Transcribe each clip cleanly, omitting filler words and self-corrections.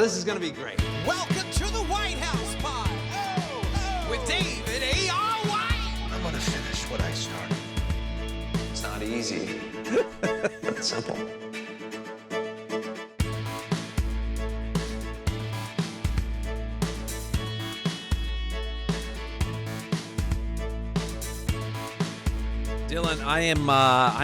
this is going to be great. Welcome to the White House Pod with David A.R. I'm gonna finish what I started. It's not easy. It's simple. Dylan, I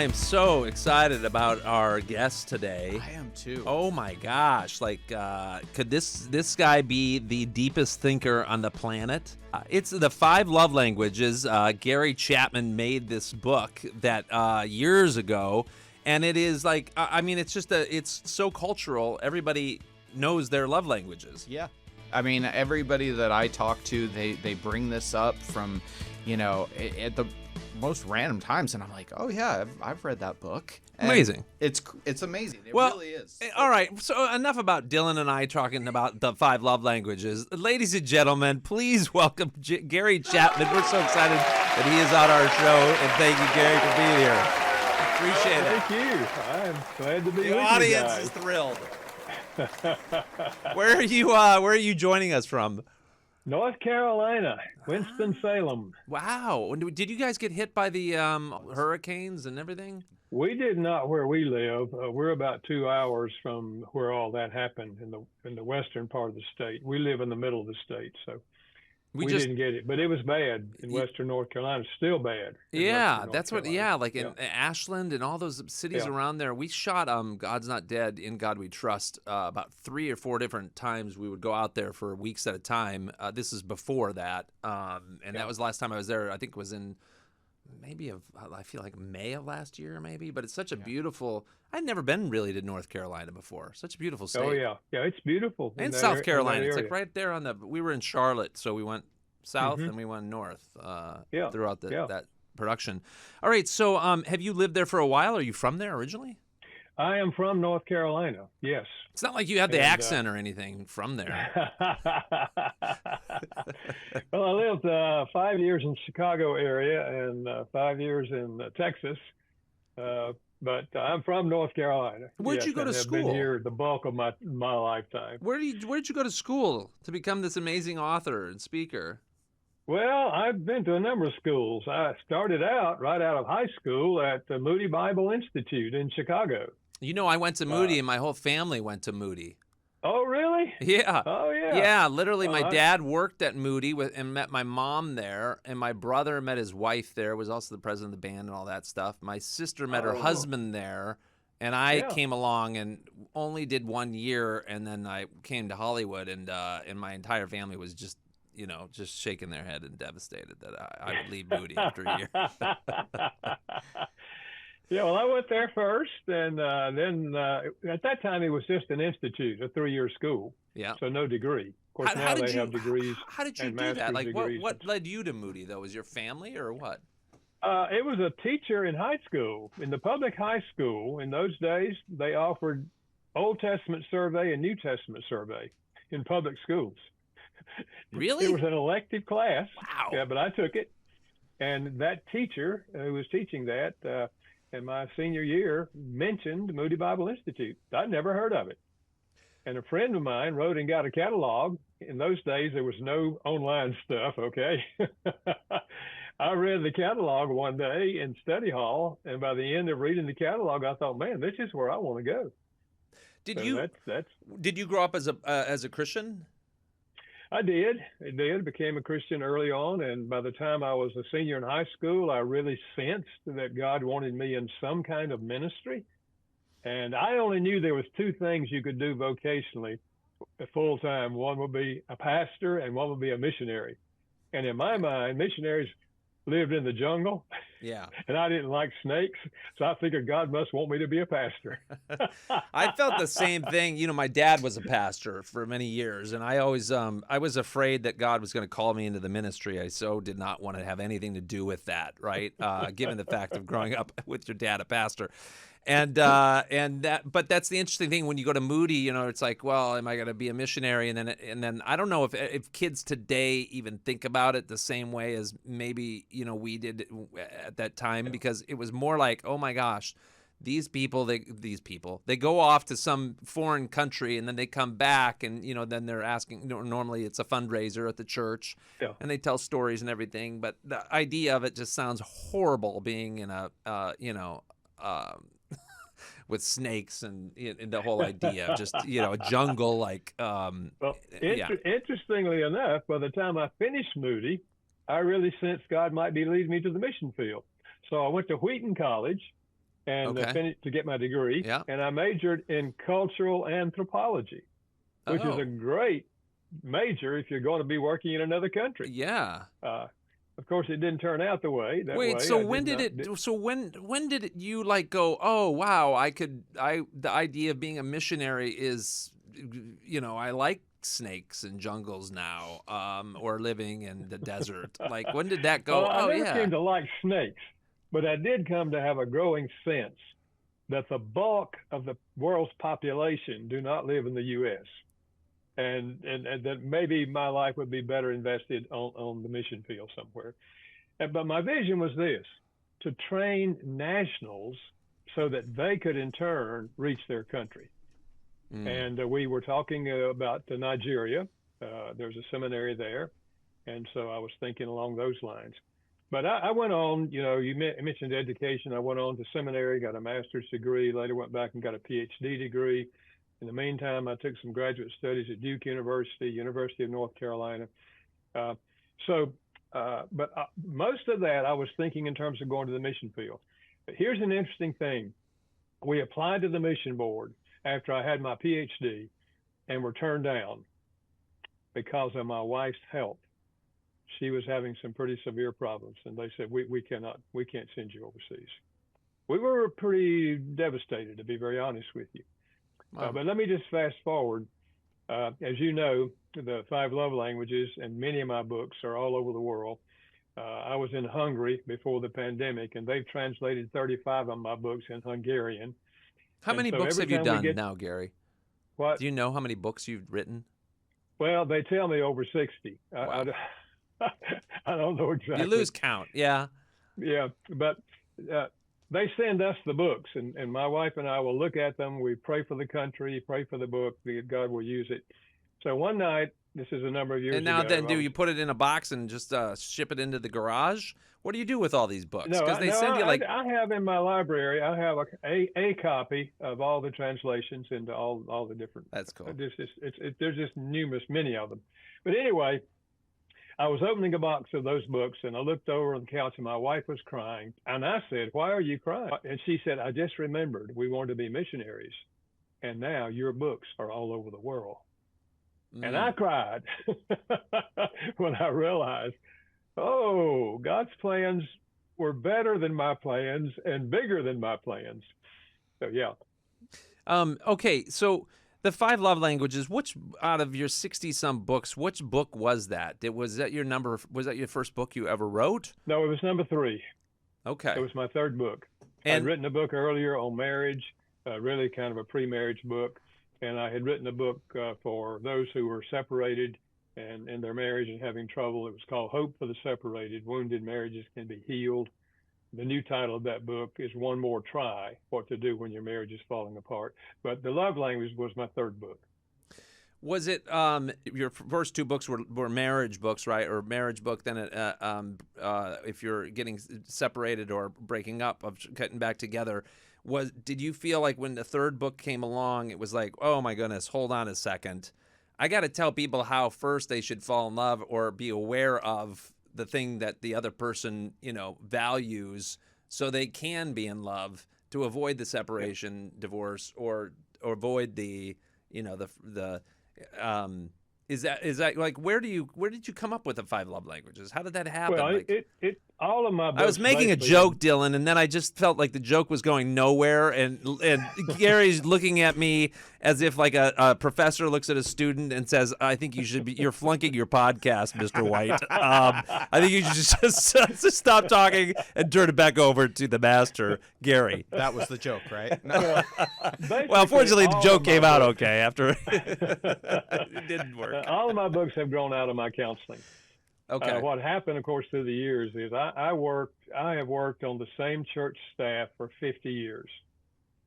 am so excited about our guest today. I am too. Oh my gosh! Like, could this guy be the deepest thinker on the planet? It's the 5 love languages. Gary Chapman made this book that years ago, and it is like, I mean, it's so cultural. Everybody knows their love languages. Yeah. I mean, everybody that I talk to, they bring this up from, at the most random times, and I'm like, oh yeah, I've read that book. And amazing. It's amazing. It well, really is. All right. So enough about Dylan and I talking about the 5 love languages. Ladies and gentlemen, please welcome Gary Chapman. We're so excited that he is on our show, and thank you, Gary, for being here. Appreciate it. Thank you. I'm glad to be with you The guys. audience is thrilled. Where are you joining us from? North Carolina, Winston-Salem. Wow. Did you guys get hit by the hurricanes and everything? We did not where we live. We're about 2 hours from where all that happened in the western part of the state. We live in the middle of the state, so we didn't get it. But it was bad in western North Carolina. Still bad. Yeah, that's what. Yeah, like in Ashland and all those cities around there. We shot God's Not Dead, In God We Trust about 3 or 4 different times. We would go out there for weeks at a time. This is before that, and that was the last time I was there. I think it was in I feel like May of last year, maybe. But it's such a beautiful. I'd never been really to North Carolina before. Such a beautiful state. Oh yeah, it's beautiful. And South Carolina, it's like right there on the. We were in Charlotte, so we went south and we went north throughout that production. All right, so have you lived there for a while? Are you from there originally? I am from North Carolina. Yes. It's not like you have the accent or anything from there. Well, I lived 5 years in Chicago area and 5 years in Texas, but I'm from North Carolina. Where'd you go to school? I've been here the bulk of my lifetime. Where'd you go to school to become this amazing author and speaker? Well, I've been to a number of schools. I started out right out of high school at the Moody Bible Institute in Chicago. I went to Moody, and my whole family went to Moody. Oh, really? Yeah. Oh, yeah. Yeah, literally, my dad worked at Moody and met my mom there, and my brother met his wife there, was also the president of the band and all that stuff. My sister met her husband there, and I came along and only did 1 year, and then I came to Hollywood, and my entire family was just shaking their head and devastated that I would leave Moody after a year. Yeah, well, I went there first, and then at that time it was just an institute, a 3-year school. Yeah. So no degree. Of course, now they have degrees. How did you do that? Like, what led you to Moody, though? Was your family or what? It was a teacher in high school, in the public high school. In those days, they offered Old Testament survey and New Testament survey in public schools. Really? It was an elective class. Wow. Yeah, but I took it. And that teacher who was teaching that in my senior year mentioned Moody Bible Institute. I'd never heard of it. And a friend of mine wrote and got a catalog. In those days, there was no online stuff, okay? I read the catalog one day in study hall, and by the end of reading the catalog, I thought, man, this is where I want to go. Did you grow up as a Christian? I did. Became a Christian early on, and by the time I was a senior in high school, I really sensed that God wanted me in some kind of ministry. And I only knew there was 2 things you could do vocationally full time. One would be a pastor, and one would be a missionary. And in my mind, missionaries lived in the jungle. Yeah. And I didn't like snakes, so I figured God must want me to be a pastor. I felt the same thing. My dad was a pastor for many years, and I always I was afraid that God was going to call me into the ministry. I so did not want to have anything to do with that, right? Given the fact of growing up with your dad a pastor. But that's the interesting thing when you go to Moody, it's like, well, am I going to be a missionary? And then I don't know if kids today even think about it the same way as maybe, we did at that time, because it was more like, oh my gosh, these people, they go off to some foreign country and then they come back and, then they're asking, normally it's a fundraiser at the church and they tell stories and everything. But the idea of it just sounds horrible, being in a, with snakes and the whole idea of just, a jungle like, Interestingly enough, by the time I finished Moody, I really sensed God might be leading me to the mission field. So I went to Wheaton College and finished to get my degree. Yeah. And I majored in cultural anthropology, which is a great major if you're going to be working in another country. Yeah. Of course, it didn't turn out that way. So when did you like go, oh wow, the idea of being a missionary is, I like snakes and jungles now, or living in the desert. Like, when did that go? Well, I never came to like snakes, but I did come to have a growing sense that the bulk of the world's population do not live in the U.S. And that maybe my life would be better invested on the mission field somewhere. But my vision was this: to train nationals so that they could in turn reach their country. And we were talking about Nigeria. There's a seminary there. And so I was thinking along those lines. But I went on, you mentioned education. I went on to seminary, got a master's degree, later went back and got a PhD degree. In the meantime, I took some graduate studies at Duke University, University of North Carolina. But most of that, I was thinking in terms of going to the mission field. But here's an interesting thing. We applied to the mission board after I had my PhD and were turned down because of my wife's health. She was having some pretty severe problems, and they said, we can't send you overseas. We were pretty devastated, to be very honest with you. Wow. But let me just fast forward. As you know, the 5 love languages and many of my books are all over the world. I was in Hungary before the pandemic, and they've translated 35 of my books in Hungarian. How many books have you done now, Gary? What? Do you know how many books you've written? Well, they tell me over 60. Wow. I don't know exactly. You lose count, yeah. Yeah, but they send us the books, and my wife and I will look at them. We pray for the country, pray for the book, that God will use it. So one night, this is a number of years ago. And now then, do you put it in a box and just ship it into the garage? What do you do with all these books? Because they send you like... I have in my library, I have a copy of all the translations into all the different... That's cool. There's just many of them. But anyway, I was opening a box of those books, and I looked over on the couch, and my wife was crying. And I said, "Why are you crying?" And she said, "I just remembered we wanted to be missionaries, and now your books are all over the world." And I cried when I realized, oh, God's plans were better than my plans and bigger than my plans. So, yeah. Okay, so the 5 love languages, which out of your 60-some books, which book was that? Was that your first book you ever wrote? No, it was number 3. Okay. It was my 3rd book. I'd written a book earlier on marriage, really kind of a pre-marriage book. And I had written a book for those who were separated and in their marriage and having trouble. It was called Hope for the Separated, Wounded Marriages Can Be Healed. The new title of that book is One More Try, What to Do When Your Marriage is Falling Apart. But the love language was my 3rd book. Was it your first 2 books were marriage books, right? Or marriage book, then if you're getting separated or breaking up, of getting back together, did you feel like when the 3rd book came along, it was like, oh my goodness, hold on a second, I got to tell people how first they should fall in love or be aware of the thing that the other person, values, so they can be in love, to avoid the separation, divorce, or avoid the, is that like, where did you come up with the 5 love languages? How did that happen? Well, all of my books. I was making a joke, Dylan, and then I just felt like the joke was going nowhere, and Gary's looking at me as if like a professor looks at a student and says, "I think you're flunking your podcast, Mr. White. I think you should just stop talking and turn it back over to the master, Gary." That was the joke, right? No. Well, fortunately, the joke came out okay after it didn't work. All of my books have grown out of my counseling. Okay. What happened, of course, through the years is I have worked on the same church staff for 50 years.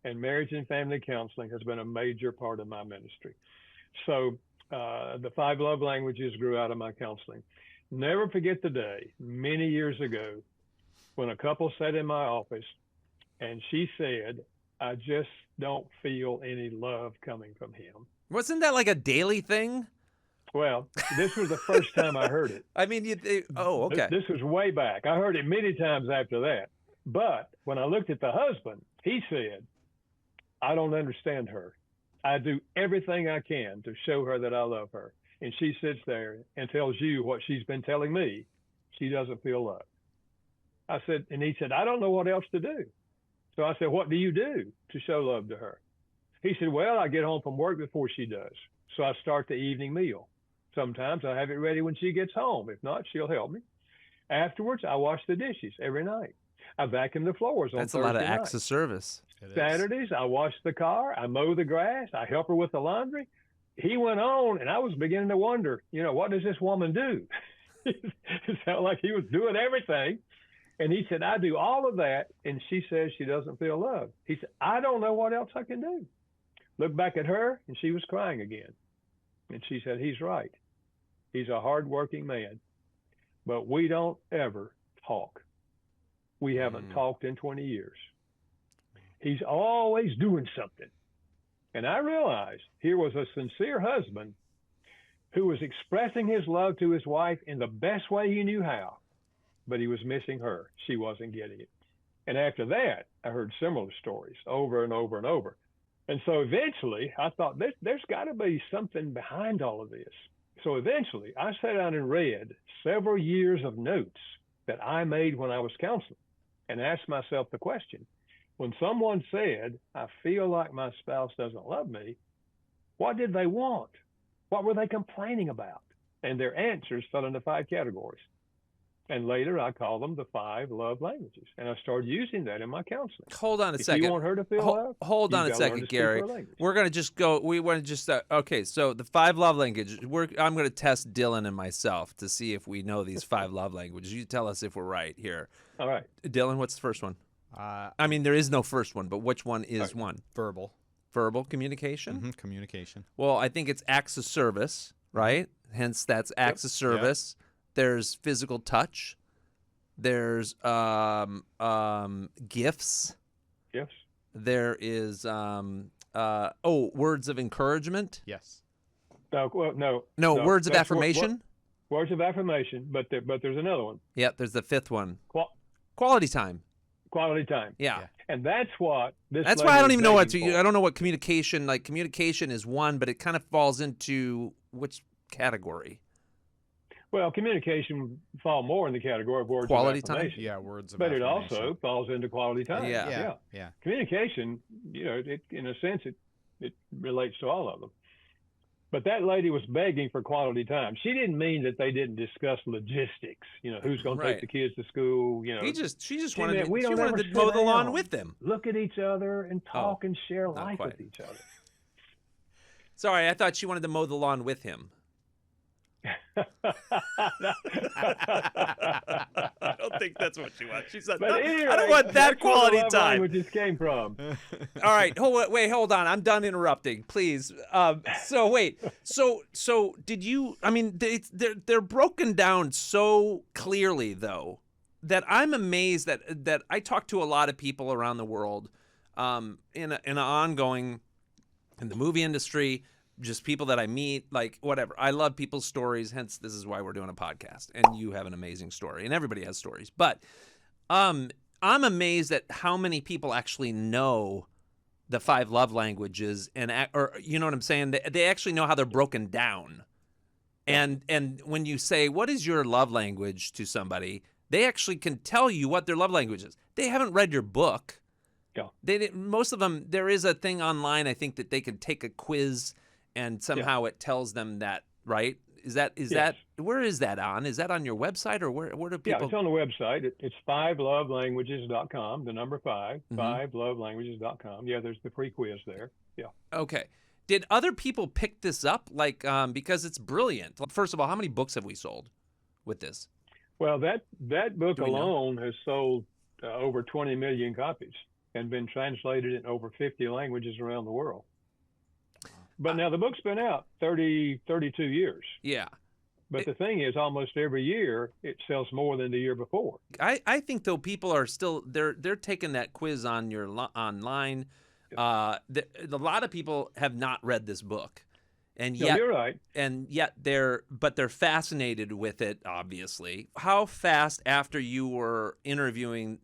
and marriage and family counseling has been a major part of my ministry. So the 5 love languages grew out of my counseling. Never forget the day many years ago when a couple sat in my office and she said, I just don't feel any love coming from him. Wasn't that like a daily thing? Well, this was the first time I heard it. I mean, okay. This was way back. I heard it many times after that. But when I looked at the husband, he said, I don't understand her. I do everything I can to show her that I love her. And she sits there and tells you what she's been telling me. She doesn't feel loved. I said, and he said, I don't know what else to do. So I said, what do you do to show love to her? He said, well, I get home from work before she does. So I start the evening meal. Sometimes I have it ready when she gets home. If not, she'll help me. Afterwards, I wash the dishes every night. I vacuum the floors on That's a Thursday lot of night. acts of service. Saturdays, I wash the car. I mow the grass. I help her with the laundry. He went on, and I was beginning to wonder, what does this woman do? It sounded like he was doing everything. And he said, I do all of that, and she says she doesn't feel loved. He said, I don't know what else I can do. Looked back at her, and she was crying again. And she said, he's right. He's a hardworking man, but we don't ever talk. We haven't talked in 20 years. He's always doing something. And I realized here was a sincere husband who was expressing his love to his wife in the best way he knew how, but he was missing her. She wasn't getting it. And after that, I heard similar stories over and over and over. And so eventually I thought there's got to be something behind all of this. So eventually I sat down and read several years of notes that I made when I was counseling and asked myself the question, when someone said, I feel like my spouse doesn't love me, what did they want? What were they complaining about? And their answers fell into 5 categories. And later I called them the 5 love languages. And I started using that in my counseling. Hold on a If second. you want her to feel love, Hold on a you've gotta learn second, to speak Gary. her language. We're going to just go. We want to just, okay, so the 5 love languages. I'm going to test Dylan and myself to see if we know these 5 love languages. You tell us if we're right here. All right. Dylan, what's the first one? I mean, there is no first one, but which one is one? Verbal. Verbal communication? Communication. Well, I think it's acts of service, right? Hence, that's acts of service. There's physical touch. There's gifts. Yes. There is words of encouragement. Yes. No, Words of that's affirmation. Words of affirmation, but there's another one. Yep, there's the 5th one. Quality Quality time. time. Yeah. And that's what this. That's why I don't even know what to. I don't know what communication. Like communication is one, but it kind of falls into which category? Well, communication would fall more in the category of words Quality of time? affirmation. Yeah, words of But it affirmation. also falls into quality time. Yeah. Yeah. Communication, it, in a sense, it relates to all of them. But that lady was begging for quality time. She didn't mean that they didn't discuss logistics. Who's going to Right. take the kids to school. She just She wanted meant we to don't ever mow sit the lawn down, with them. look at each other and talk and share not life quite. with each other. Sorry, I thought she wanted to mow the lawn with him. I don't think that's what she wants. She said, But "No, anyway, I don't want that that's where quality the love time." languages came from. All right, hold on. I'm done interrupting, please. So did you? I mean, they're broken down so clearly, though, that I'm amazed that I talk to a lot of people around the world, in an ongoing, in the movie industry. Just people that I meet, like whatever. I love people's stories. Hence, this is why we're doing a podcast. And you have an amazing story, and everybody has stories. But I'm amazed at how many people actually know the 5 love languages, or you know what I'm saying? They actually know how they're broken down. And when you say, "What is your love language?" to somebody, they actually can tell you what their love language is. They haven't read your book. Yeah. Most of them. There is a thing online. I think that they can take a quiz. And somehow it tells them that, right? Is that where is that on? Is that on your website or where do people? Yeah, it's on the website. It's 5lovelanguages.com, the number 5, 5lovelanguages.com. Yeah, there's the free quiz there. Yeah. Okay. Did other people pick this up? Because it's brilliant. First of all, how many books have we sold with this? Well, that book Do we know? alone has sold over 20 million copies. and been translated in over 50 languages around the world. But now the book's been out 32 years. Yeah. But the thing is, almost every year it sells more than the year before. I think though people are still they're taking that quiz on your online. A lot of people have not read this book, and yet you're right. And yet they're fascinated with it. Obviously, how fast after you were helping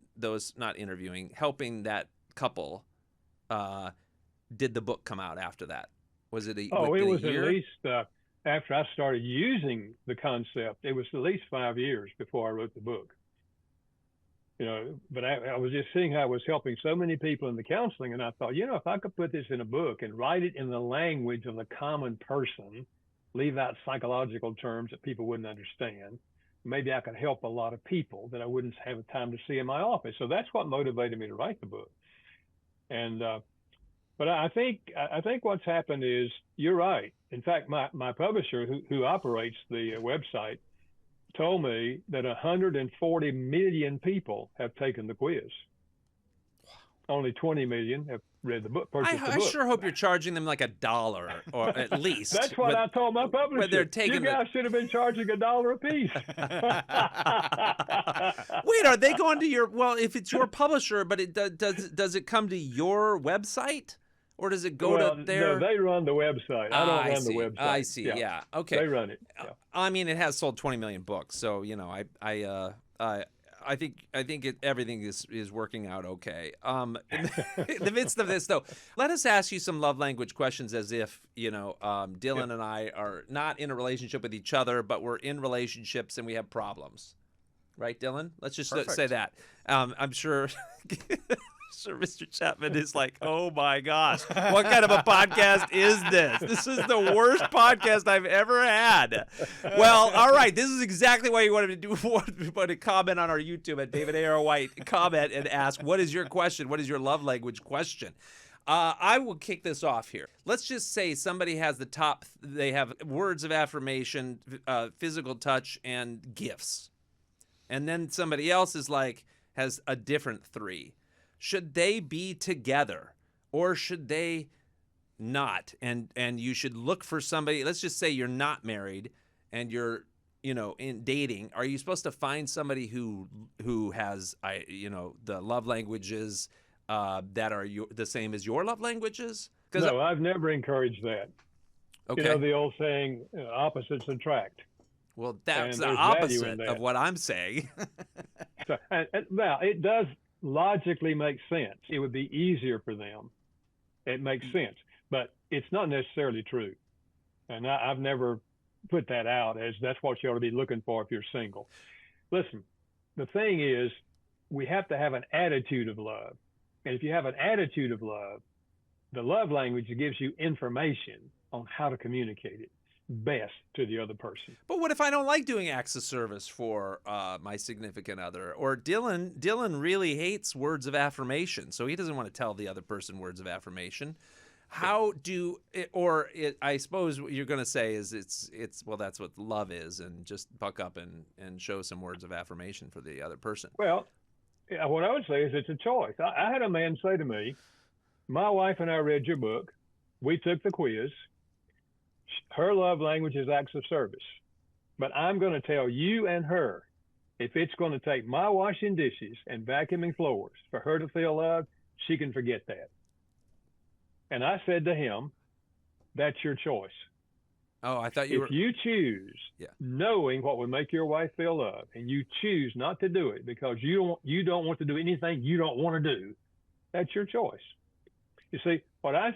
that couple, did the book come out after that? Was it it was at least after I started using the concept, it was at least 5 years before I wrote the book. But I was just seeing how I was helping so many people in the counseling, and I thought, if I could put this in a book and write it in the language of the common person, leave out psychological terms that people wouldn't understand, maybe I could help a lot of people that I wouldn't have the time to see in my office. So that's what motivated me to write the book. And but I think what's happened is, you're right. In fact, my publisher, who operates the website, told me that 140 million people have taken the quiz. Only 20 million have read the book, purchased the book. I sure hope you're charging them like $1 or at least. That's what I told my publisher. They're taking you guys should have been charging $1 a piece. Wait, are they going to your? Well, if it's your publisher, but does it come to your website? Or does it go to their? No, they run the website. I don't run the website. I see. Yeah. Okay. They run it. Yeah. I mean, it has sold 20 million books, so I think everything is working out okay. In the midst of this, though, let us ask you some love language questions, as if Dylan and I are not in a relationship with each other, but we're in relationships and we have problems. Right, Dylan? Let's just say that. I'm sure. Sure, Mr. Chapman is like, oh my gosh, what kind of a podcast is this? This is the worst podcast I've ever had. Well, all right, this is exactly why you wanted to comment on our YouTube at David A.R. White. Comment and ask, what is your question? What is your love language question? I will kick this off here. Let's just say somebody has they have words of affirmation, physical touch, and gifts. And then somebody else has a different 3. Should they be together or should they not? And you should look for somebody. Let's just say you're not married and you're, in dating. Are you supposed to find somebody who has, the love languages that are the same as your love languages? No, I've never encouraged that. Okay. The old saying, opposites attract. Well, that's the opposite of what I'm saying. Well, it does logically makes sense. It would be easier for them. It makes sense, but it's not necessarily true. And I've never put that out as that's what you ought to be looking for if you're single. Listen, the thing is, we have to have an attitude of love. And if you have an attitude of love, the love language gives you information on how to communicate it best to the other person. But what if I don't like doing acts of service for my significant other? Or Dylan really hates words of affirmation, so he doesn't want to tell the other person words of affirmation. I suppose what you're going to say is well, that's what love is, and just buck up and show some words of affirmation for the other person. Well, what I would say is it's a choice. I had a man say to me, my wife and I read your book. We took the quiz. Her love language is acts of service. But I'm going to tell you and her, if it's going to take my washing dishes and vacuuming floors for her to feel loved, she can forget that. And I said to him, that's your choice. Oh, I thought you were... If you choose knowing what would make your wife feel loved, and you choose not to do it because you don't want to do anything you don't want to do, that's your choice. You see, what I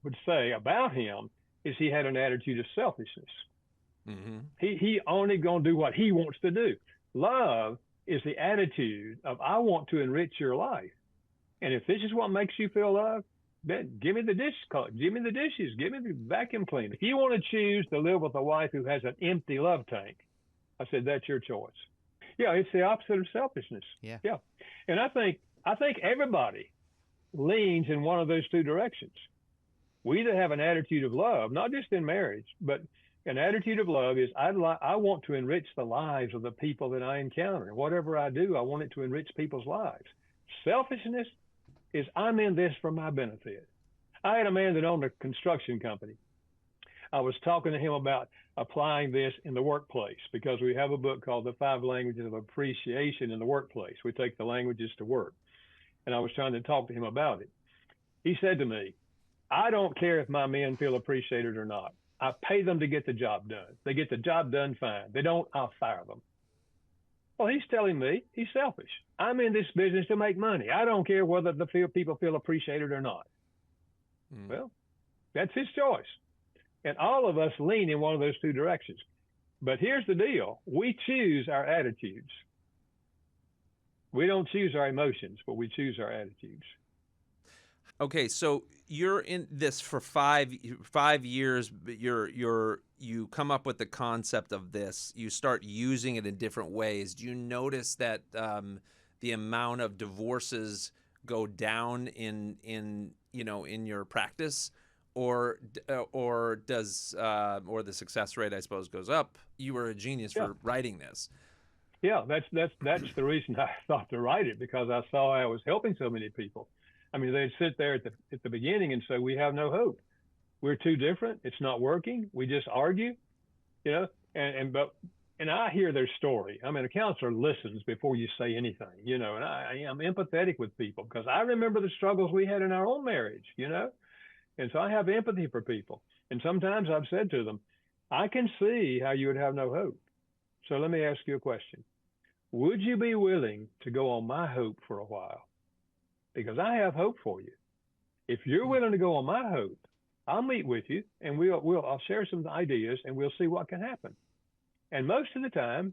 would say about him is he had an attitude of selfishness. Mm-hmm. He only going to do what he wants to do. Love is the attitude of, I want to enrich your life. And if this is what makes you feel loved, then give me the dishes, give me the vacuum cleaner. If you want to choose to live with a wife who has an empty love tank, I said, that's your choice. Yeah, it's the opposite of selfishness. Yeah. And I think everybody leans in one of those two directions. We either have an attitude of love, not just in marriage, but an attitude of love is I want to enrich the lives of the people that I encounter. And whatever I do, I want it to enrich people's lives. Selfishness, is I'm in this for my benefit. I had a man that owned a construction company. I was talking to him about applying this in the workplace because we have a book called The Five Languages of Appreciation in the Workplace. We take the languages to work. And I was trying to talk to him about it. He said to me, I don't care if my men feel appreciated or not. I pay them to get the job done. They get the job done fine. They don't, I'll fire them. Well, he's telling me he's selfish. I'm in this business to make money. I don't care whether the people feel appreciated or not. Well, that's his choice. And all of us lean in one of those two directions. But here's the deal. We choose our attitudes. We don't choose our emotions, but we choose our attitudes. Okay, so you're in this for 5 years. But you come up with the concept of this. You start using it in different ways. Do you notice that the amount of divorces go down in your practice, or the success rate, I suppose, goes up? You were a genius for writing this. Yeah, that's the reason I thought to write it, because I saw I was helping so many people. I mean, they'd sit there at the beginning and say, we have no hope. We're too different. It's not working. We just argue, and I hear their story. I mean, a counselor listens before you say anything, and I'm empathetic with people because I remember the struggles we had in our own marriage, and so I have empathy for people. And sometimes I've said to them, I can see how you would have no hope. So let me ask you a question. Would you be willing to go on my hope for a while? Because I have hope for you. If you're willing to go on my hope, I'll meet with you and I'll share some ideas and we'll see what can happen. And most of the time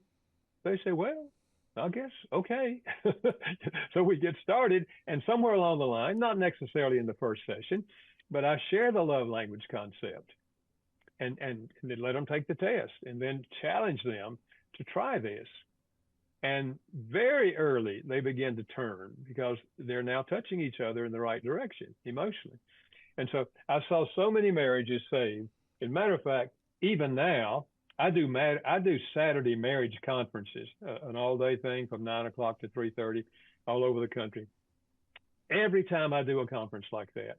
they say, well, I guess, okay. So we get started, and somewhere along the line, not necessarily in the first session, but I share the love language concept and then let them take the test and then challenge them to try this. And very early, they begin to turn because they're now touching each other in the right direction emotionally. And so I saw so many marriages saved. As a matter of fact, even now, I do Saturday marriage conferences, an all-day thing from 9 o'clock to 3:30 all over the country. Every time I do a conference like that,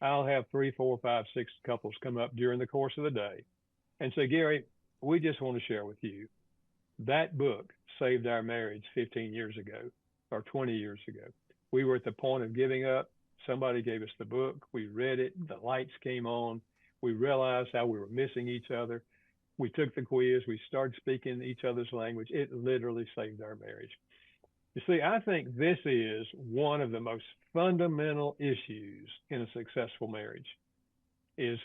I'll have 3, 4, 5, 6 couples come up during the course of the day and say, Gary, we just want to share with you that book saved our marriage 15 years ago or 20 years ago. We were at the point of giving up. Somebody gave us the book. We read it. The lights came on. We realized how we were missing each other. We took the quiz. We started speaking each other's language. It literally saved our marriage. You see, I think this is one of the most fundamental issues in a successful marriage is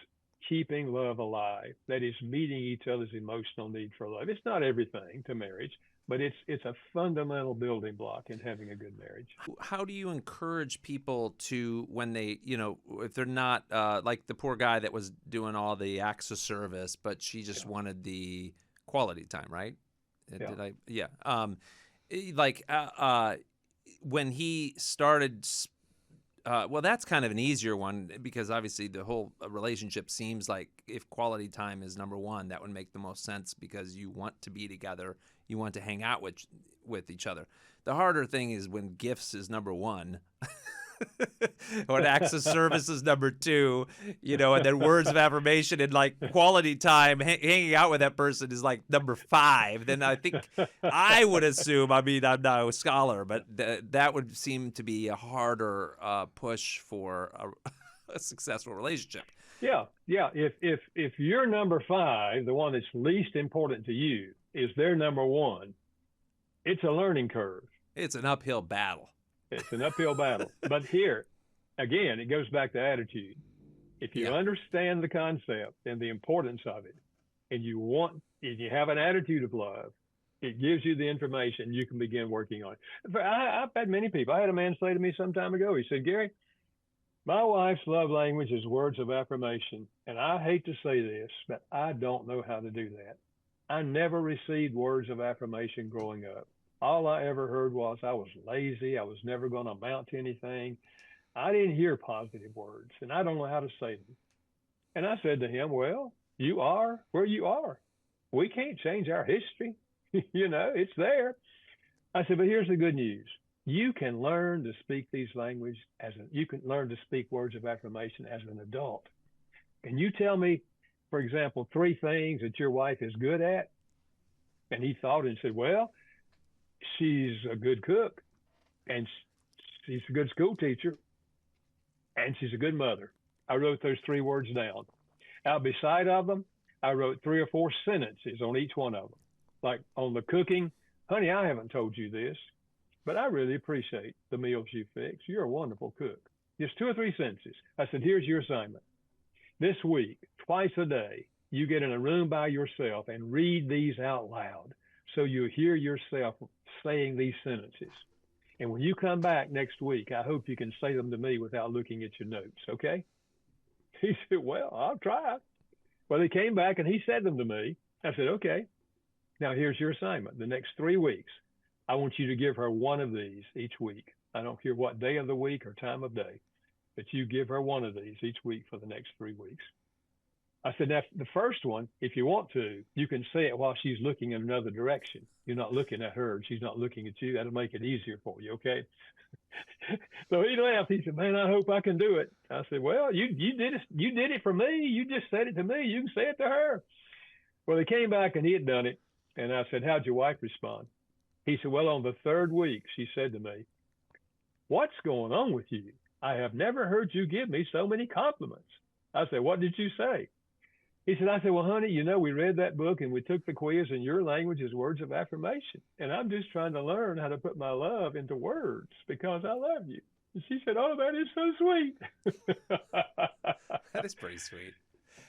keeping love alive. That is meeting each other's emotional need for love. It's not everything to marriage, but it's a fundamental building block in having a good marriage. How do you encourage people to, when they, if they're not like the poor guy that was doing all the acts of service, but she just wanted the quality time, right? When he started, well, that's kind of an easier one because obviously the whole relationship seems like if quality time is number one, that would make the most sense because you want to be together, you want to hang out with each other. The harder thing is when gifts is number one. Or acts of service is number two, and then words of affirmation and like quality time, hanging out with that person is like number 5. Then I think I would assume, I'm not a scholar, but that would seem to be a harder push for a successful relationship. Yeah. If your number 5, the one that's least important to you, is their number 1, it's a learning curve. It's an uphill battle. It's an uphill battle. But here, again, it goes back to attitude. If you understand the concept and the importance of it, and you have an attitude of love, it gives you the information you can begin working on. I've had many people. I had a man say to me some time ago, he said, Gary, my wife's love language is words of affirmation. And I hate to say this, but I don't know how to do that. I never received words of affirmation growing up. All I ever heard was I was lazy. I was never going to amount to anything. I didn't hear positive words, and I don't know how to say them. And I said to him, well, you are where you are. We can't change our history. It's there. I said, but here's the good news. You can learn to speak these language you can learn to speak words of affirmation as an adult. Can you tell me, for example, 3 things that your wife is good at? And he thought and said, well, she's a good cook, and she's a good school teacher, and she's a good mother. I wrote those 3 words down. Out beside of them, I wrote 3 or 4 sentences on each one of them. Like on the cooking, honey, I haven't told you this, but I really appreciate the meals you fix. You're a wonderful cook. Just 2 or 3 sentences. I said, here's your assignment. This week, twice a day, you get in a room by yourself and read these out loud so you hear yourself saying these sentences. And when you come back next week, I hope you can say them to me without looking at your notes, okay? He said, well, I'll try. Well, he came back and he said them to me. I said, okay, now here's your assignment. The next 3 weeks, I want you to give her one of these each week. I don't care what day of the week or time of day, but you give her one of these each week for the next 3 weeks. I said, now, the first one, if you want to, you can say it while she's looking in another direction. You're not looking at her and she's not looking at you. That'll make it easier for you, okay? So he laughed. He said, man, I hope I can do it. I said, well, you did it for me. You just said it to me. You can say it to her. Well, he came back and he had done it. And I said, how'd your wife respond? He said, well, on the 3rd week, she said to me, what's going on with you? I have never heard you give me so many compliments. I said, what did you say? He said, I said, well, honey, we read that book and we took the quiz, and your language is words of affirmation. And I'm just trying to learn how to put my love into words because I love you. And she said, oh, that is so sweet. That is pretty sweet.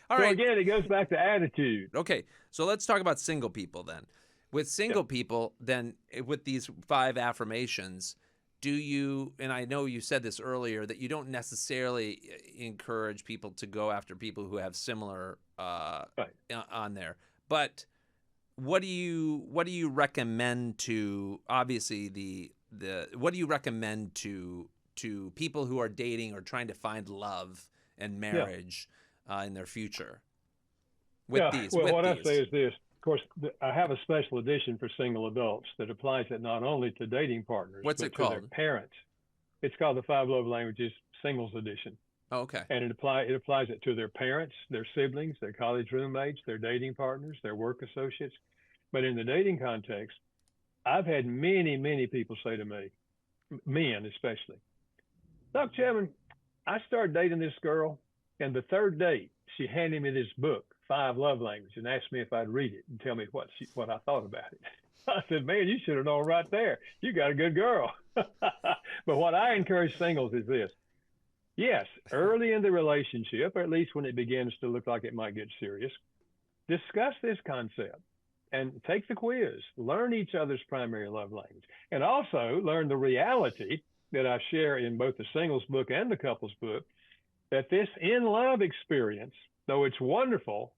All right. Again, it goes back to attitude. Okay. So let's talk about single people then. With single people, then with these 5 affirmations, do you, and I know you said this earlier, that you don't necessarily encourage people to go after people who have similar on there, but what do you recommend to, obviously what do you recommend to people who are dating or trying to find love and marriage in their future with these? Well, what I say is this. Of course, I have a special edition for single adults that applies it not only to dating partners, but to called? their parents. It's called the 5 Love Languages Singles Edition. Oh, okay. And it applies it to their parents, their siblings, their college roommates, their dating partners, their work associates. But in the dating context, I've had many, many people say to me, men especially, Doc Chapman, I started dating this girl, and the 3rd date, she handed me this book, 5 Love Languages, and asked me if I'd read it and tell me what I thought about it. I said, man, you should have known right there. You got a good girl. But what I encourage singles is this. Yes, early in the relationship, or at least when it begins to look like it might get serious, discuss this concept and take the quiz. Learn each other's primary love language. And also learn the reality that I share in both the singles book and the couples book, that this in-love experience, though it's wonderful,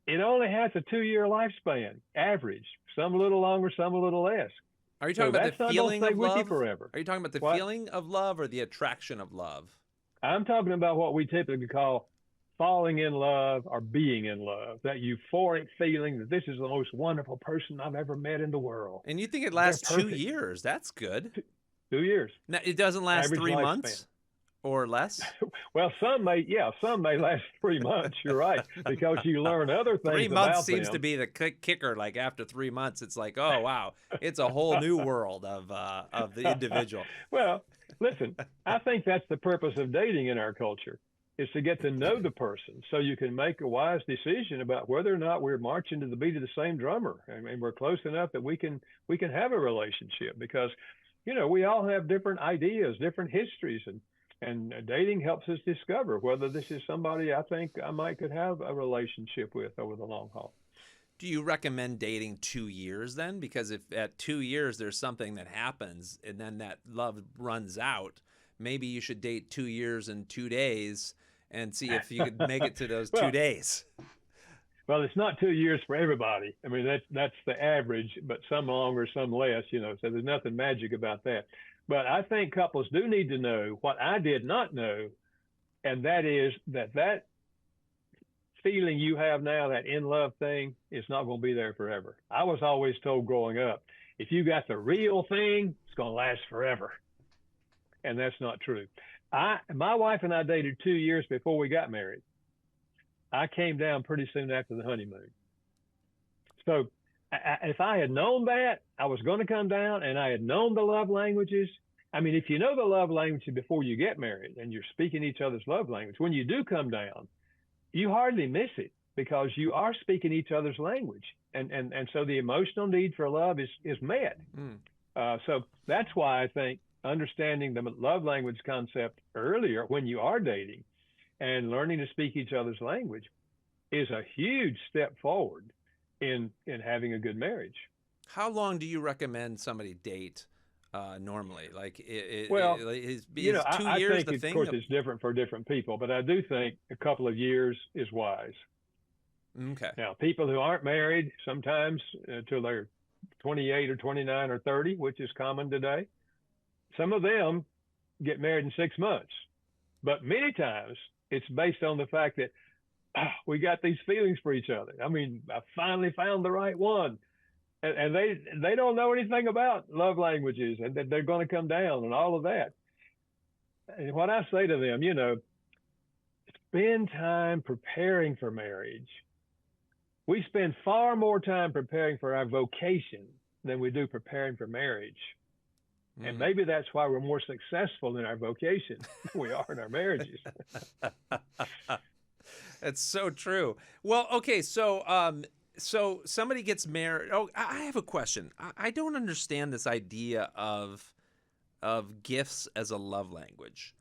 it only has a 2-year lifespan, average. Some a little longer, some a little less. Are you talking about the feeling of love? Forever. Are you talking about the feeling of love or the attraction of love? I'm talking about what we typically call falling in love or being in love, that euphoric feeling that this is the most wonderful person I've ever met in the world. And you think it lasts 2 years. That's good. 2 years. Now, it doesn't last Average 3 lifespan. months or less? Well, some may last 3 months. You're right, because you learn other things 3 about months seems them. to be the kicker. Like after 3 months, it's like, oh wow, it's a whole new world of the individual. Well, listen, I think that's the purpose of dating in our culture, is to get to know the person so you can make a wise decision about whether or not we're marching to the beat of the same drummer. I mean, we're close enough that we can have a relationship, because we all have different ideas, different histories, and dating helps us discover whether this is somebody I think I could have a relationship with over the long haul. Do you recommend dating 2 years then? Because if at 2 years there's something that happens and then that love runs out, maybe you should date 2 years and 2 days and see if you could make it to those 2 days. Well, it's not 2 years for everybody. I mean, that's the average, but some longer, some less, so there's nothing magic about that. But I think couples do need to know what I did not know, and that is that feeling you have now, that in love thing, is not going to be there forever. I was always told growing up, if you got the real thing, it's going to last forever. And that's not true. My wife and I dated 2 years before we got married. I came down pretty soon after the honeymoon. So if I had known that I was going to come down and I had known the love languages, I mean, if you know the love languages before you get married and you're speaking each other's love language, when you do come down, you hardly miss it because you are speaking each other's language. And so the emotional need for love is met. So that's why I think understanding the love language concept earlier when you are dating and learning to speak each other's language is a huge step forward in having a good marriage. How long do you recommend somebody date normally? Like, is 2 years I think, the thing? Of course, it's different for different people, but I do think a couple of years is wise. Okay. Now, people who aren't married sometimes till they're 28 or 29 or 30, which is common today, some of them get married in 6 months. But many times it's based on the fact that we got these feelings for each other. I mean, I finally found the right one. And they don't know anything about love languages and that they're going to come down and all of that. And what I say to them, spend time preparing for marriage. We spend far more time preparing for our vocation than we do preparing for marriage. And maybe that's why we're more successful in our vocation than we are in our marriages. That's so true. Well, okay, so somebody gets married. Oh, I have a question. I don't understand this idea of gifts as a love language.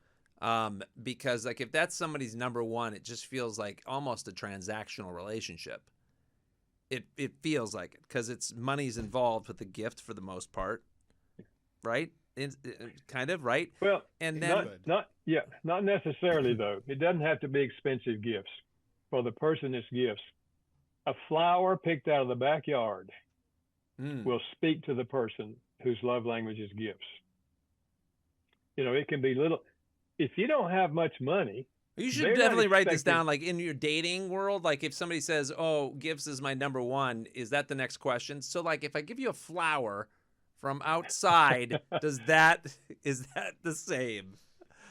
Because like if that's somebody's number one, it just feels like almost a transactional relationship. It feels like it because it's money's involved with the gift for the most part, right? Kind of, right? Well, and then not necessarily though. It doesn't have to be expensive gifts. For the person, it's gifts. A flower picked out of the backyard will speak to the person whose love language is gifts. It can be little. If you don't have much money, you should definitely write this down. Like in your dating world, like if somebody says, "Oh, gifts is my number one," is that the next question? So, like, if I give you a flower from outside, is that the same?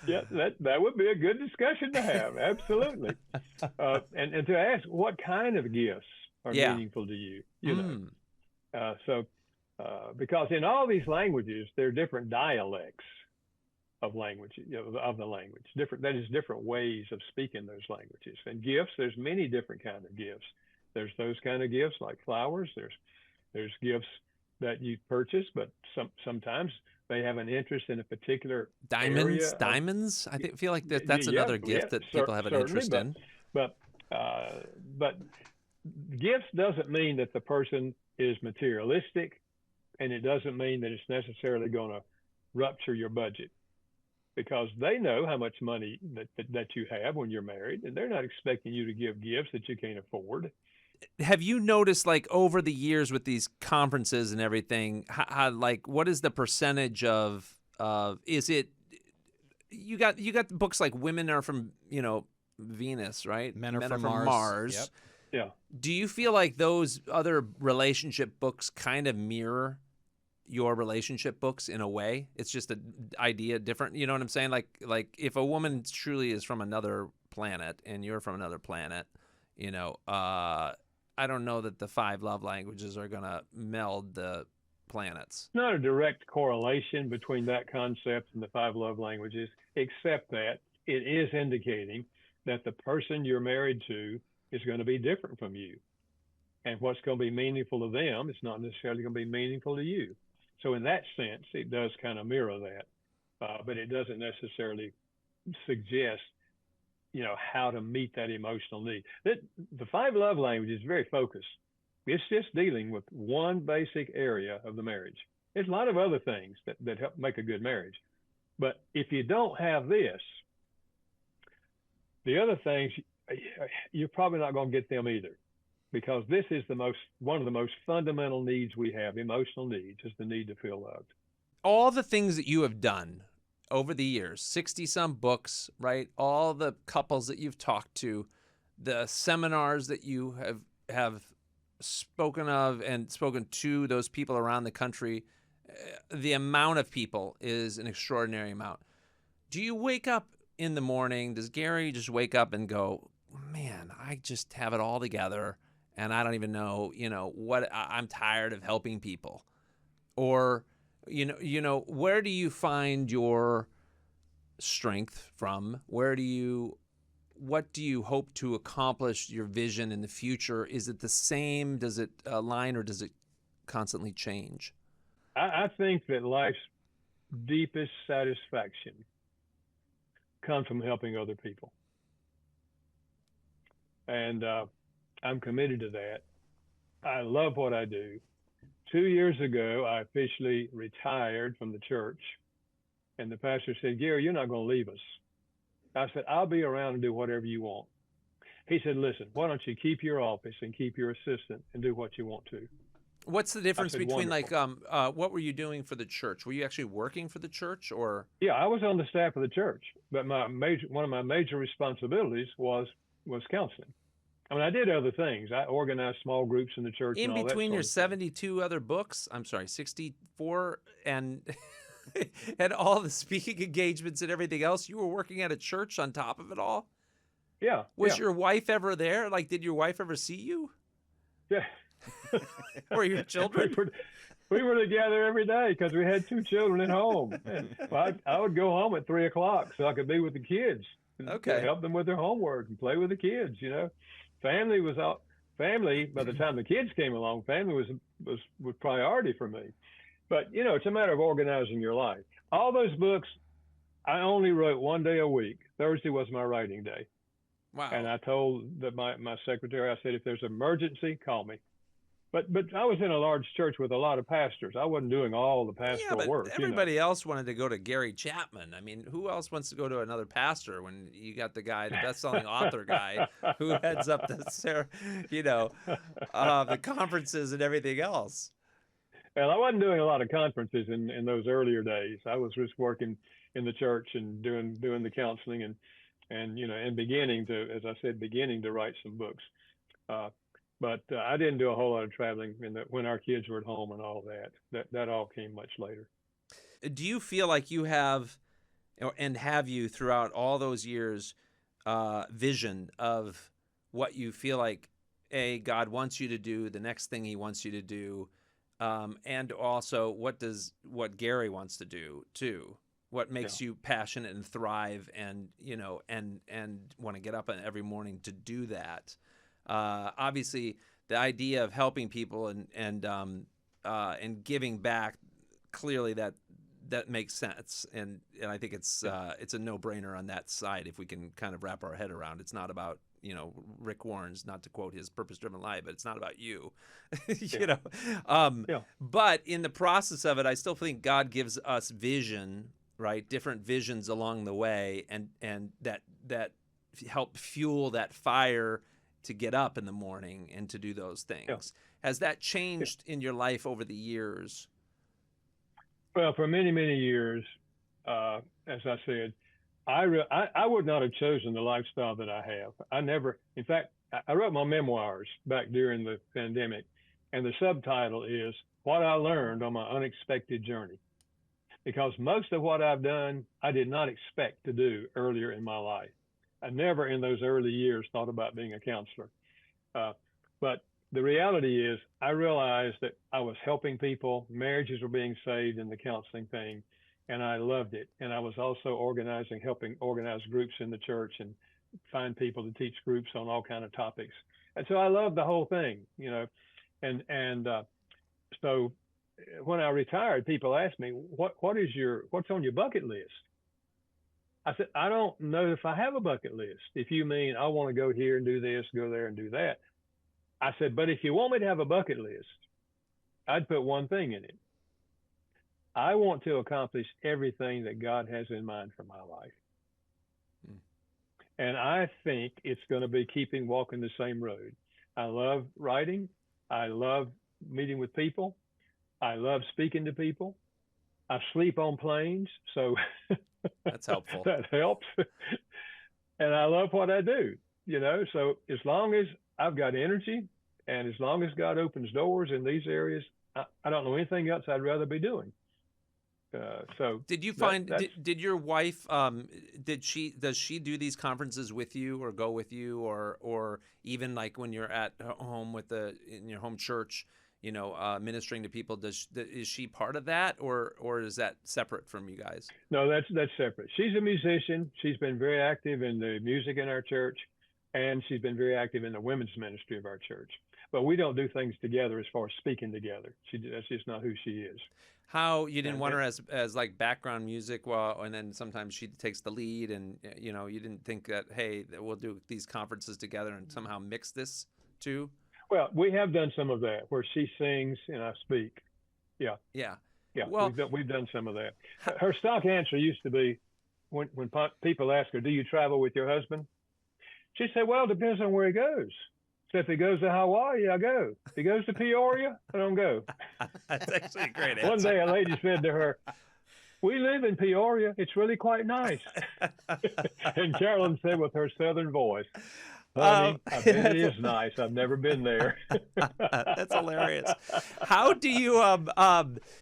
Yeah, that would be a good discussion to have. Absolutely. And to ask what kind of gifts are meaningful to you, because in all these languages, there are different dialects of language, of the language, different ways of speaking those languages. And gifts, there's many different kinds of gifts. There's those kind of gifts like flowers. There's gifts that you purchase, but sometimes they have an interest in a particular area. Diamonds. I feel like that's another gift that people have an interest in. But gifts doesn't mean that the person is materialistic, and it doesn't mean that it's necessarily going to rupture your budget, because they know how much money that you have when you're married, and they're not expecting you to give gifts that you can't afford. Have you noticed, like, over the years with these conferences and everything, how like, what is the percentage of is it, you got books like Women Are From, Venus, right? Men Are From Mars. Yep. Yeah. Do you feel like those other relationship books kind of mirror your relationship books in a way? It's just an idea different. You know what I'm saying? Like if a woman truly is from another planet and you're from another planet, I don't know that the 5 love languages are going to meld the planets. Not a direct correlation between that concept and the 5 love languages, except that it is indicating that the person you're married to is going to be different from you. And what's going to be meaningful to them is not necessarily going to be meaningful to you. So in that sense, it does kind of mirror that, but it doesn't necessarily suggest how to meet that emotional need. The 5 love languages is very focused. It's just dealing with one basic area of the marriage. There's a lot of other things that help make a good marriage. But if you don't have this, the other things, you're probably not going to get them either, because this is one of the most fundamental needs we have, emotional needs, is the need to feel loved. All the things that you have done over the years, 60-some books, right? All the couples that you've talked to, the seminars that you have spoken of and spoken to those people around the country, the amount of people is an extraordinary amount. Do you wake up in the morning? Does Gary just wake up and go, man, I just have it all together and I don't even know, what I'm tired of helping people? Or, where do you find your strength from? What do you hope to accomplish, your vision in the future? Is it the same? Does it align, or does it constantly change? I think that life's deepest satisfaction comes from helping other people. And I'm committed to that. I love what I do. 2 years ago, I officially retired from the church. And the pastor said, Gary, you're not going to leave us. I said, I'll be around and do whatever you want. He said, listen, why don't you keep your office and keep your assistant and do what you want to? What's the difference said, between wonderful. what were you doing for the church? Were you actually working for the church, or? Yeah, I was on the staff of the church, but one of my major responsibilities was counseling. I mean, I did other things. I organized small groups in the church. In and all between that your sort of 72 other books, 64, and and all the speaking engagements and everything else, you were working at a church on top of it all? thing. Yeah. Was your wife ever there? Like, did your wife ever see you? Yeah. Or your children? We were together every day because we had 2 children at home. And I would go home at 3 o'clock so I could be with the kids. Okay. Help them with their homework and play with the kids. Family was out. Family, by the time the kids came along, family was priority for me. But it's a matter of organizing your life. All those books, I only wrote 1 day a week. Thursday was my writing day. Wow. And I told my secretary, I said, if there's an emergency, call me. But I was in a large church with a lot of pastors. I wasn't doing all the pastoral but work. everybody else wanted to go to Gary Chapman. I mean, who else wants to go to another pastor when you got the guy, the best-selling author guy, who heads up the conferences and everything else? Well, I wasn't doing a lot of conferences in those earlier days. I was just working in the church and doing the counseling and beginning to write some books. But I didn't do a whole lot of traveling when our kids were at home and all that. That all came much later. Do you feel like you have, and have you throughout all those years, vision of what you feel like, God wants you to do, the next thing he wants you to do, and also what Gary wants to do too? What makes you passionate and thrive and want to get up every morning to do that? Obviously, the idea of helping people and giving back, clearly that makes sense, and I think it's a no-brainer on that side if we can kind of wrap our head around. It's not about Rick Warren's, not to quote his purpose-driven life, but it's not about you, But in the process of it, I still think God gives us vision, right? Different visions along the way, and that help fuel that fire to get up in the morning and to do those things. Yeah. Has that changed in your life over the years? Well, for many, many years, as I said, I would not have chosen the lifestyle that I have. In fact, I wrote my memoirs back during the pandemic, and the subtitle is What I Learned on My Unexpected Journey. Because most of what I've done, I did not expect to do earlier in my life. I never in those early years thought about being a counselor. But the reality is I realized that I was helping people, marriages were being saved in the counseling thing, and I loved it. And I was also helping organize groups in the church and find people to teach groups on all kinds of topics. And so I loved the whole thing, so when I retired, people asked me, what's on your bucket list? I said, I don't know if I have a bucket list. If you mean I want to go here and do this, go there and do that. I said, but if you want me to have a bucket list, I'd put one thing in it. I want to accomplish everything that God has in mind for my life. And I think it's going to be walking the same road. I love writing. I love meeting with people. I love speaking to people. I sleep on planes, so that's helpful. That helps. And I love what I do, so as long as I've got energy And as long as God opens doors in these areas, I don't know anything else I'd rather be doing. So did you find did your wife does she do these conferences with you or go with you or even like when you're at home in your home church, ministering to people, is she part of that or is that separate from you guys? No, that's separate. She's a musician. She's been very active in the music in our church, and she's been very active in the women's ministry of our church. But we don't do things together as far as speaking together. That's just not who she is. How you didn't want her as like background music, and then sometimes she takes the lead, and you didn't think that, hey, we'll do these conferences together and somehow mix this too? Well, we have done some of that where she sings and I speak. Yeah. Well, we've done some of that. Her stock answer used to be when people ask her, "Do you travel with your husband?" She'd say, "Well, it depends on where he goes. So if he goes to Hawaii, I go. If he goes to Peoria, I don't go." That's actually a great answer. One day a lady said to her, "We live in Peoria. It's really quite nice." And Carolyn said with her southern voice, "Honey, I bet it is nice. I've never been there." That's hilarious. How do you,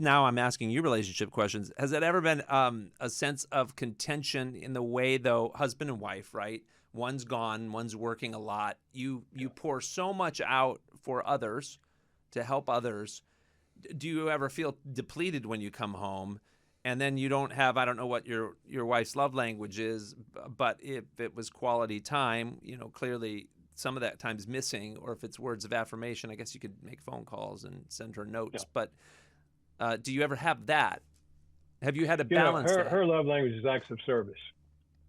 now I'm asking you relationship questions. Has it ever been a sense of contention in the way, though, husband and wife, right? One's gone, one's working a lot. You pour so much out for others to help others. Do you ever feel depleted when you come home? And then you don't have, I don't know what your wife's love language is, but if it was quality time, clearly some of that time's missing. Or if it's words of affirmation, I guess you could make phone calls and send her notes. Yeah. But do you ever have that? Have you had to balance that? Her love language is acts of service.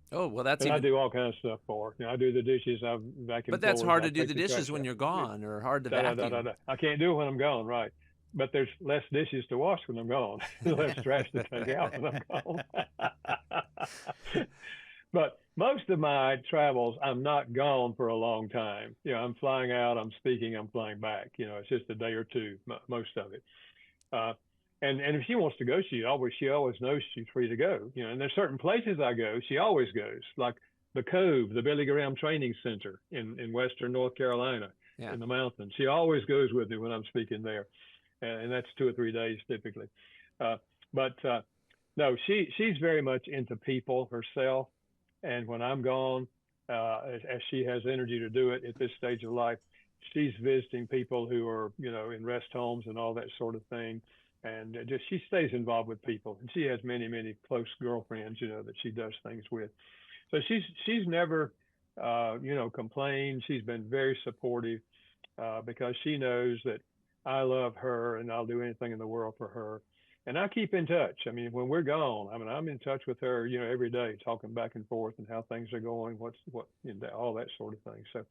Oh, well, that's and I do all kinds of stuff for her. I do the dishes. I vacuum. But that's hard to do the dishes when you're gone, or hard to vacuum. I can't do it when I'm gone, right? But there's less dishes to wash when I'm gone, less trash to take out when I'm gone. But most of my travels, I'm not gone for a long time. I'm flying out, I'm speaking, I'm flying back. It's just a day or two, most of it. And if she wants to go, she always knows she's free to go. And there's certain places I go, she always goes, like the Cove, the Billy Graham Training Center in Western North Carolina, in the mountains. She always goes with me when I'm speaking there. And that's 2 or 3 days typically. No, she's very much into people herself. And when I'm gone, as she has energy to do it at this stage of life, she's visiting people who are, in rest homes and all that sort of thing. And she stays involved with people. And she has many, many close girlfriends, that she does things with. So she's never, complained. She's been very supportive because she knows that I love her and I'll do anything in the world for her. And I keep in touch. I mean, when we're gone, I'm in touch with her, every day, talking back and forth and how things are going, all that sort of thing. So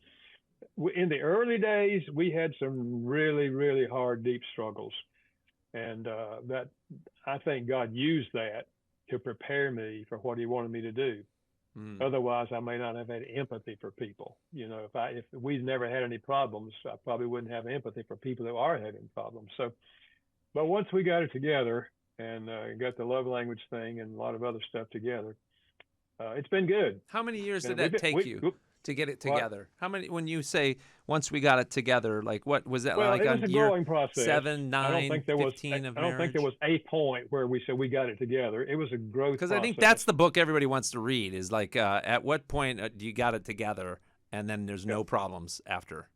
in the early days, we had some really, really hard, deep struggles. And that I think God used that to prepare me for what he wanted me to do. Otherwise, I may not have had empathy for people. If we'd never had any problems, I probably wouldn't have empathy for people who are having problems. So, but once we got it together and got the love language thing and a lot of other stuff together, it's been good. How many years did that take you to get it together? How many, when you say once we got it together, like what was that like on year process. 7, 9, 15 of marriage? I don't think there was a point where we said we got it together. It was a growth process. Because I think that's the book everybody wants to read is like, at what point do you got it together and then there's no problems after?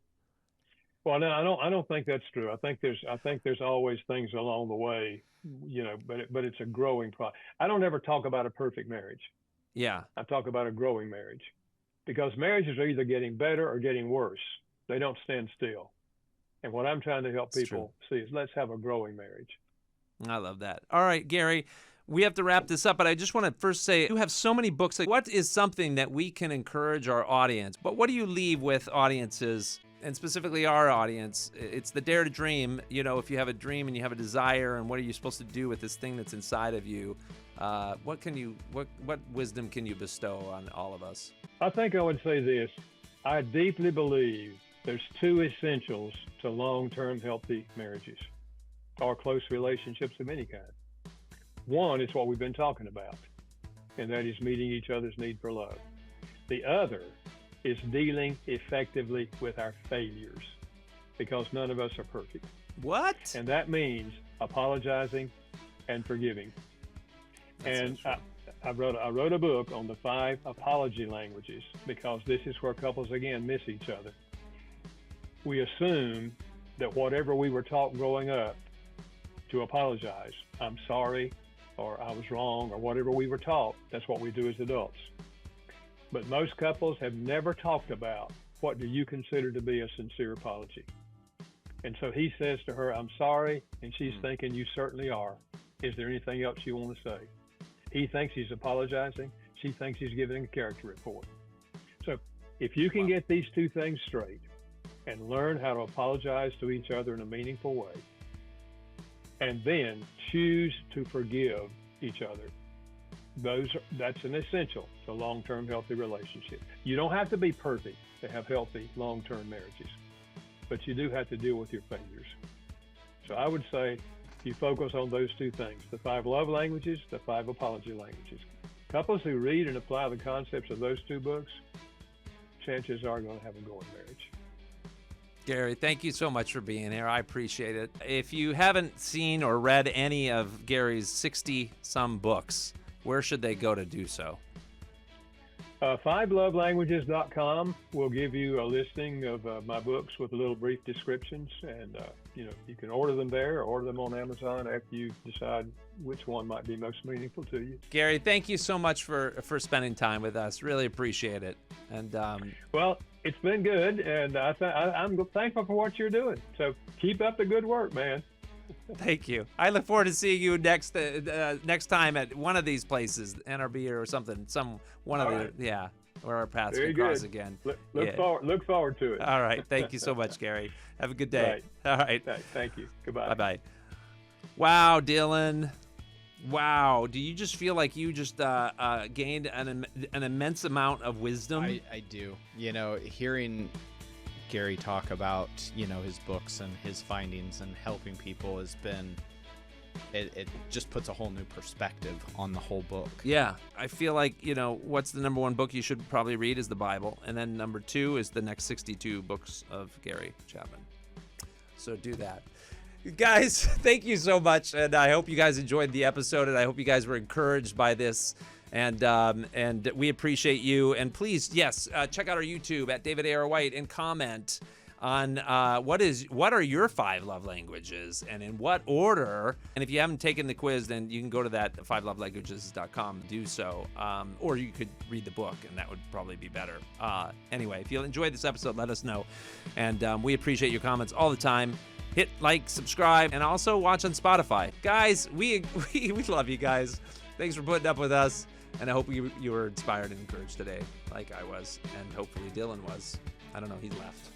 Well, no, I don't think that's true. I think there's always things along the way, but it's a growing process. I don't ever talk about a perfect marriage. Yeah. I talk about a growing marriage. Because marriages are either getting better or getting worse. They don't stand still. And what I'm trying to help people see is let's have a growing marriage. I love that. All right, Gary, we have to wrap this up, but I just want to first say you have so many books. Like, what is something that we can encourage our audience? But what do you leave with audiences, and specifically our audience? It's the dare to dream. If you have a dream and you have a desire, and what are you supposed to do with this thing that's inside of you? What wisdom can you bestow on all of us? I think I would say this. I deeply believe there's 2 essentials to long-term healthy marriages or close relationships of any kind. One is what we've been talking about, and that is meeting each other's need for love. The other is dealing effectively with our failures. because none of us are perfect. What? And that means apologizing and forgiving. And I wrote a book on the 5 apology languages, because this is where couples, again, miss each other. We assume that whatever we were taught growing up to apologize, I'm sorry, or I was wrong, or whatever we were taught, that's what we do as adults. But most couples have never talked about, what do you consider to be a sincere apology? And so he says to her, I'm sorry, and she's thinking, you certainly are. Is there anything else you want to say? He thinks he's apologizing. She thinks he's giving a character report. So if you can get these 2 things straight and learn how to apologize to each other in a meaningful way, and then choose to forgive each other, that's an essential to long-term healthy relationship. You don't have to be perfect to have healthy long-term marriages, but you do have to deal with your failures. So I would say you focus on those 2 things, the 5 love languages, the 5 apology languages. Couples who read and apply the concepts of those 2 books, chances are going to have a going marriage. Gary, thank you so much for being here. I appreciate it. If you haven't seen or read any of Gary's 60-some books, where should they go to do so? 5lovelanguages.com will give you a listing of my books with little brief descriptions, and you can order them there or order them on Amazon after you decide which one might be most meaningful to you. Gary, thank you so much for spending time with us. Really appreciate it. And well, it's been good, and I'm thankful for what you're doing. So keep up the good work, man. Thank you. I look forward to seeing you next time at one of these places, NRB or something. Where our paths can cross again. Look forward to it. All right. Thank you so much, Gary. Have a good day. All right. Thank you. Goodbye. Bye-bye. Wow, Dylan. Wow. Do you just feel like you just gained an immense amount of wisdom? I do. Hearing Gary talk about, his books and his findings and helping people has been, it just puts a whole new perspective on the whole book. Yeah. I feel like, what's the number 1 book you should probably read is the Bible. And then number 2 is the next 62 books of Gary Chapman. So do that. Guys, thank you so much. And I hope you guys enjoyed the episode, and I hope you guys were encouraged by this. And we appreciate you. And please, check out our YouTube at David A.R. White and comment on what are your 5 love languages and in what order. And if you haven't taken the quiz, then you can go to that 5lovelanguages.com and do so. Or you could read the book, and that would probably be better. Anyway, if you enjoyed this episode, let us know. And we appreciate your comments all the time. Hit like, subscribe, and also watch on Spotify. Guys, we love you guys. Thanks for putting up with us. And I hope you were inspired and encouraged today, like I was, and hopefully Dylan was. I don't know, he left.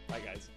Bye, guys.